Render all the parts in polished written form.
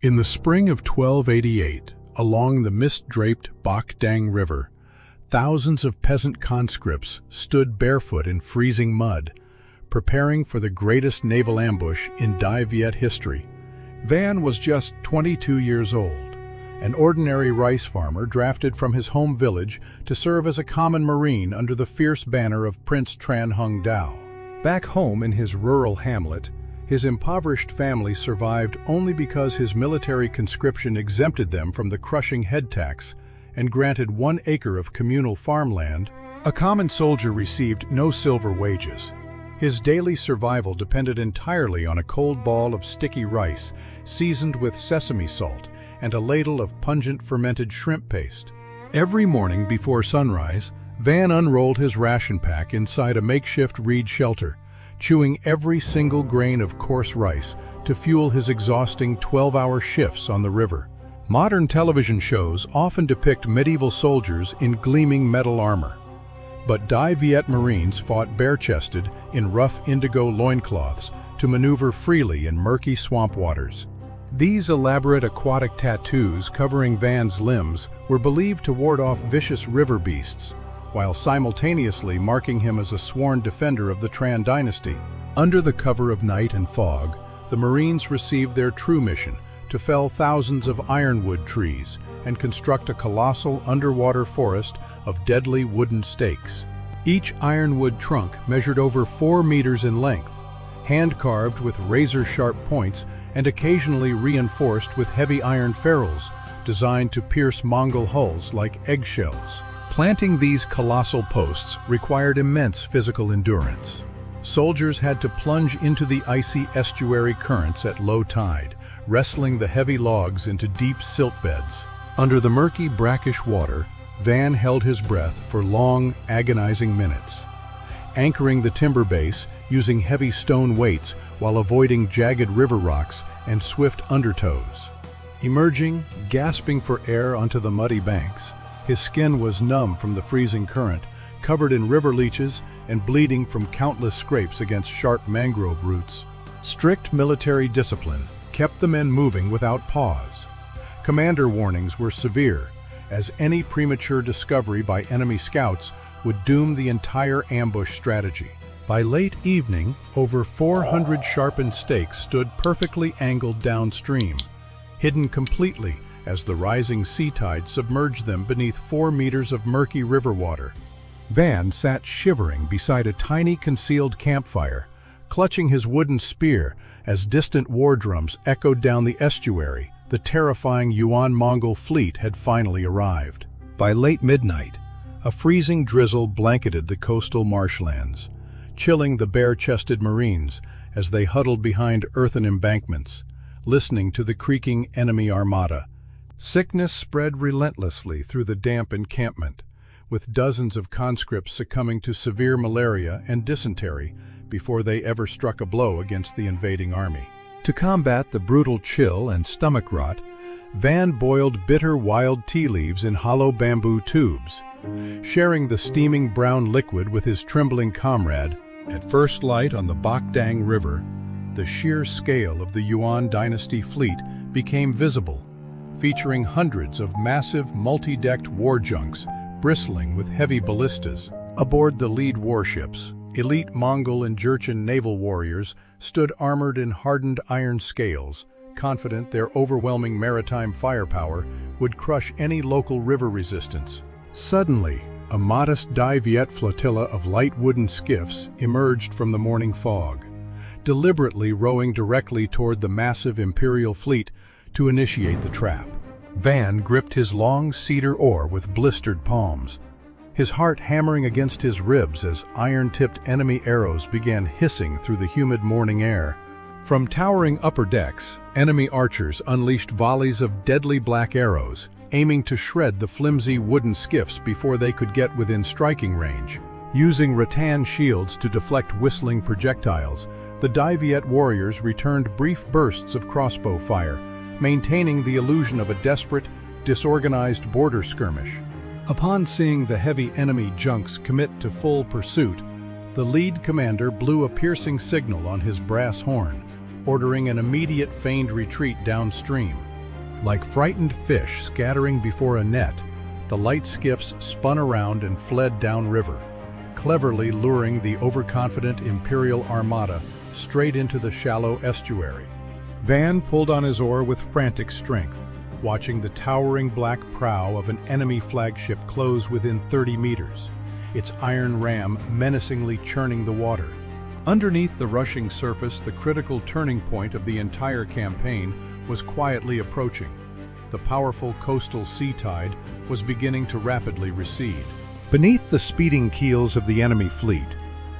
In the spring of 1288, along the mist-draped Bach Dang River, thousands of peasant conscripts stood barefoot in freezing mud, preparing for the greatest naval ambush in Dai Viet history. Van was just 22 years old, an ordinary rice farmer drafted from his home village to serve as a common marine under the fierce banner of Prince Tran Hung Dao. Back home in his rural hamlet, his impoverished family survived only because his military conscription exempted them from the crushing head tax and granted 1 acre of communal farmland. A common soldier received no silver wages. His daily survival depended entirely on a cold ball of sticky rice seasoned with sesame salt and a ladle of pungent fermented shrimp paste. Every morning before sunrise, Van unrolled his ration pack inside a makeshift reed shelter, chewing every single grain of coarse rice to fuel his exhausting 12-hour shifts on the river. Modern television shows often depict medieval soldiers in gleaming metal armor, but Dai Viet Marines fought bare-chested in rough indigo loincloths to maneuver freely in murky swamp waters. These elaborate aquatic tattoos covering Van's limbs were believed to ward off vicious river beasts, while simultaneously marking him as a sworn defender of the Tran dynasty. Under the cover of night and fog, the Marines received their true mission to fell thousands of ironwood trees and construct a colossal underwater forest of deadly wooden stakes. Each ironwood trunk measured over 4 meters in length, hand-carved with razor-sharp points and occasionally reinforced with heavy iron ferrules designed to pierce Mongol hulls like eggshells. Planting these colossal posts required immense physical endurance. Soldiers had to plunge into the icy estuary currents at low tide, wrestling the heavy logs into deep silt beds. Under the murky, brackish water, Van held his breath for long, agonizing minutes, anchoring the timber base using heavy stone weights while avoiding jagged river rocks and swift undertows. Emerging, gasping for air onto the muddy banks, his skin was numb from the freezing current, covered in river leeches and bleeding from countless scrapes against sharp mangrove roots. Strict military discipline kept the men moving without pause. Commander warnings were severe, as any premature discovery by enemy scouts would doom the entire ambush strategy. By late evening, over 400 sharpened stakes stood perfectly angled downstream, hidden completely as the rising sea tide submerged them beneath 4 meters of murky river water. Van sat shivering beside a tiny concealed campfire, clutching his wooden spear as distant war drums echoed down the estuary. The terrifying Yuan Mongol fleet had finally arrived. By late midnight, a freezing drizzle blanketed the coastal marshlands, chilling the bare-chested Marines as they huddled behind earthen embankments, listening to the creaking enemy armada. Sickness spread relentlessly through the damp encampment, with dozens of conscripts succumbing to severe malaria and dysentery before they ever struck a blow against the invading army. To combat the brutal chill and stomach rot, Van boiled bitter wild tea leaves in hollow bamboo tubes, sharing the steaming brown liquid with his trembling comrade. At first light on the Bach Dang River, the sheer scale of the Yuan dynasty fleet became visible, featuring hundreds of massive multi-decked war junks bristling with heavy ballistas. Aboard the lead warships, elite Mongol and Jurchen naval warriors stood armored in hardened iron scales, confident their overwhelming maritime firepower would crush any local river resistance. Suddenly, a modest Dai Viet flotilla of light wooden skiffs emerged from the morning fog, deliberately rowing directly toward the massive imperial fleet to initiate the trap. Van gripped his long cedar oar with blistered palms, his heart hammering against his ribs as iron-tipped enemy arrows began hissing through the humid morning air. From towering upper decks, enemy archers unleashed volleys of deadly black arrows, aiming to shred the flimsy wooden skiffs before they could get within striking range. Using rattan shields to deflect whistling projectiles, the Dai Viet warriors returned brief bursts of crossbow fire, maintaining the illusion of a desperate, disorganized border skirmish. Upon seeing the heavy enemy junks commit to full pursuit, the lead commander blew a piercing signal on his brass horn, ordering an immediate feigned retreat downstream. Like frightened fish scattering before a net, the light skiffs spun around and fled downriver, cleverly luring the overconfident Imperial Armada straight into the shallow estuary. Van pulled on his oar with frantic strength, watching the towering black prow of an enemy flagship close within 30 meters, its iron ram menacingly churning the water. Underneath the rushing surface, the critical turning point of the entire campaign was quietly approaching. The powerful coastal sea tide was beginning to rapidly recede. Beneath the speeding keels of the enemy fleet,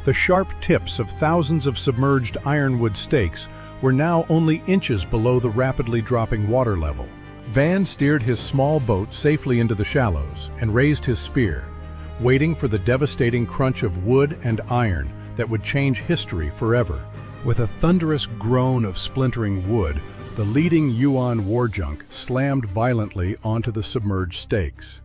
the sharp tips of thousands of submerged ironwood stakes were now only inches below the rapidly dropping water level. Van steered his small boat safely into the shallows and raised his spear, waiting for the devastating crunch of wood and iron that would change history forever. With a thunderous groan of splintering wood, the leading Yuan war junk slammed violently onto the submerged stakes,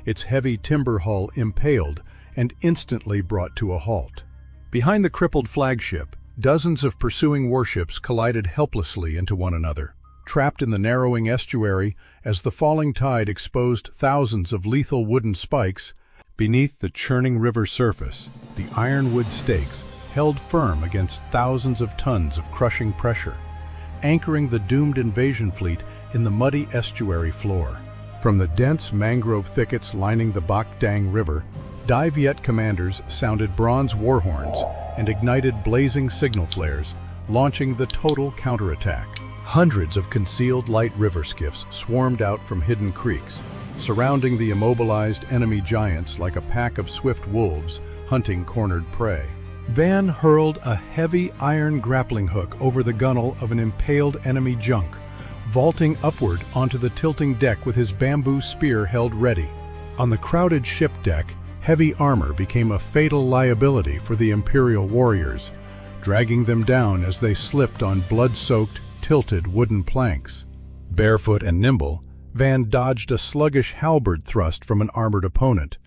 its heavy timber hull impaled and instantly brought to a halt. Behind the crippled flagship, dozens of pursuing warships collided helplessly into one another, trapped in the narrowing estuary as the falling tide exposed thousands of lethal wooden spikes. Beneath the churning river surface, the ironwood stakes held firm against thousands of tons of crushing pressure, anchoring the doomed invasion fleet in the muddy estuary floor. From the dense mangrove thickets lining the Bach Dang River, Dai Viet commanders sounded bronze war horns and ignited blazing signal flares, launching the total counterattack. Hundreds of concealed light river skiffs swarmed out from hidden creeks, surrounding the immobilized enemy giants like a pack of swift wolves hunting cornered prey. Van hurled a heavy iron grappling hook over the gunwale of an impaled enemy junk, vaulting upward onto the tilting deck with his bamboo spear held ready. On the crowded ship deck, heavy armor became a fatal liability for the Imperial warriors, dragging them down as they slipped on blood-soaked, tilted wooden planks. Barefoot and nimble, Van dodged a sluggish halberd thrust from an armored opponent,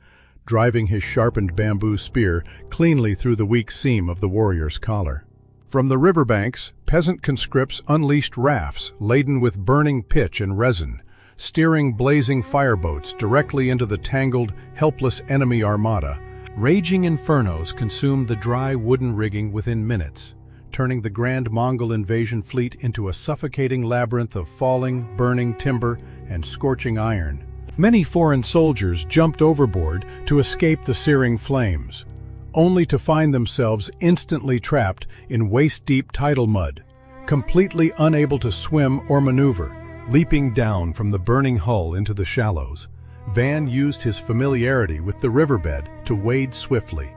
driving his sharpened bamboo spear cleanly through the weak seam of the warrior's collar. From the riverbanks, peasant conscripts unleashed rafts laden with burning pitch and resin, steering blazing fireboats directly into the tangled, helpless enemy armada. Raging infernos consumed the dry wooden rigging within minutes, turning the grand Mongol invasion fleet into a suffocating labyrinth of falling, burning timber and scorching iron. Many foreign soldiers jumped overboard to escape the searing flames, only to find themselves instantly trapped in waist-deep tidal mud, completely unable to swim or maneuver. Leaping down from the burning hull into the shallows, Van used his familiarity with the riverbed to wade swiftly,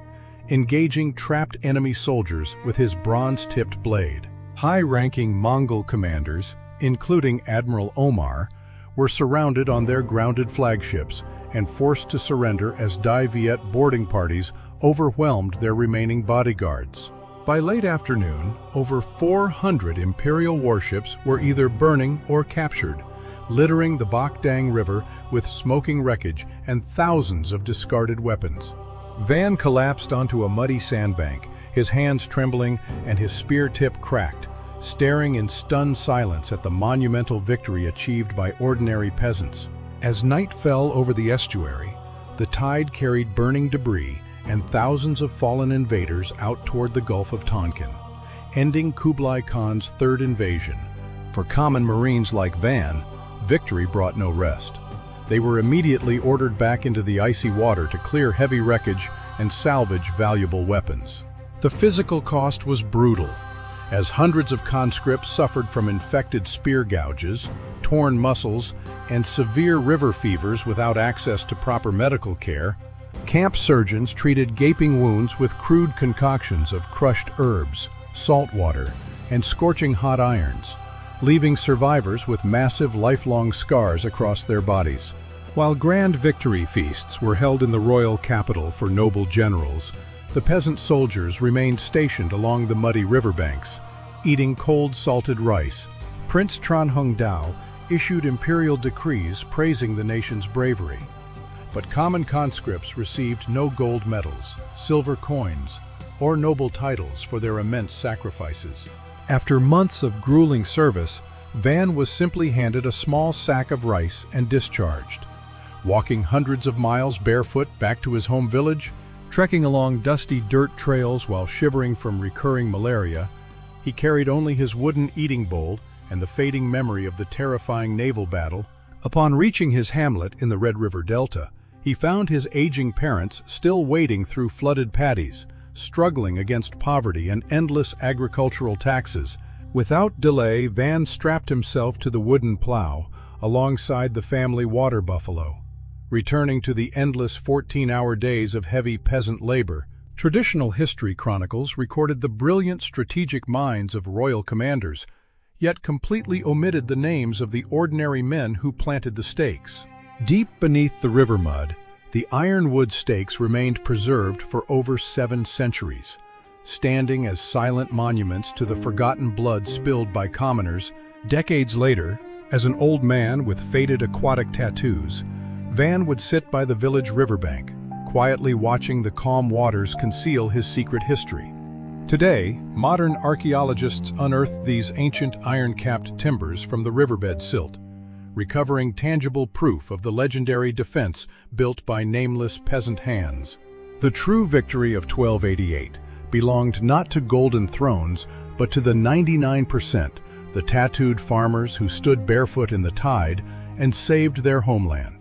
engaging trapped enemy soldiers with his bronze-tipped blade. High-ranking Mongol commanders, including Admiral Omar, were surrounded on their grounded flagships and forced to surrender as Dai Viet boarding parties overwhelmed their remaining bodyguards. By late afternoon, over 400 Imperial warships were either burning or captured, littering the Bach Dang River with smoking wreckage and thousands of discarded weapons. Van collapsed onto a muddy sandbank, his hands trembling and his spear tip cracked, staring in stunned silence at the monumental victory achieved by ordinary peasants. As night fell over the estuary, the tide carried burning debris and thousands of fallen invaders out toward the Gulf of Tonkin, ending Kublai Khan's third invasion. For common Marines like Van, victory brought no rest. They were immediately ordered back into the icy water to clear heavy wreckage and salvage valuable weapons. The physical cost was brutal, as hundreds of conscripts suffered from infected spear gouges, torn muscles, and severe river fevers without access to proper medical care. Camp surgeons treated gaping wounds with crude concoctions of crushed herbs, salt water, and scorching hot irons, leaving survivors with massive lifelong scars across their bodies. While grand victory feasts were held in the royal capital for noble generals, the peasant soldiers remained stationed along the muddy riverbanks, eating cold salted rice. Prince Tranhung Dao issued imperial decrees praising the nation's bravery. But common conscripts received no gold medals, silver coins, or noble titles for their immense sacrifices. After months of grueling service, Van was simply handed a small sack of rice and discharged. Walking hundreds of miles barefoot back to his home village, trekking along dusty dirt trails while shivering from recurring malaria, he carried only his wooden eating bowl and the fading memory of the terrifying naval battle. Upon reaching his hamlet in the Red River Delta, he found his aging parents still wading through flooded paddies, struggling against poverty and endless agricultural taxes. Without delay, Van strapped himself to the wooden plow alongside the family water buffalo, returning to the endless 14-hour days of heavy peasant labor. Traditional history chronicles recorded the brilliant strategic minds of royal commanders, yet completely omitted the names of the ordinary men who planted the stakes. Deep beneath the river mud, the ironwood stakes remained preserved for over 7 centuries, standing as silent monuments to the forgotten blood spilled by commoners. Decades later, as an old man with faded aquatic tattoos, Van would sit by the village riverbank, quietly watching the calm waters conceal his secret history. Today, modern archaeologists unearthed these ancient iron-capped timbers from the riverbed silt, recovering tangible proof of the legendary defense built by nameless peasant hands. The true victory of 1288 belonged not to golden thrones, but to the 99%, the tattooed farmers who stood barefoot in the tide and saved their homeland.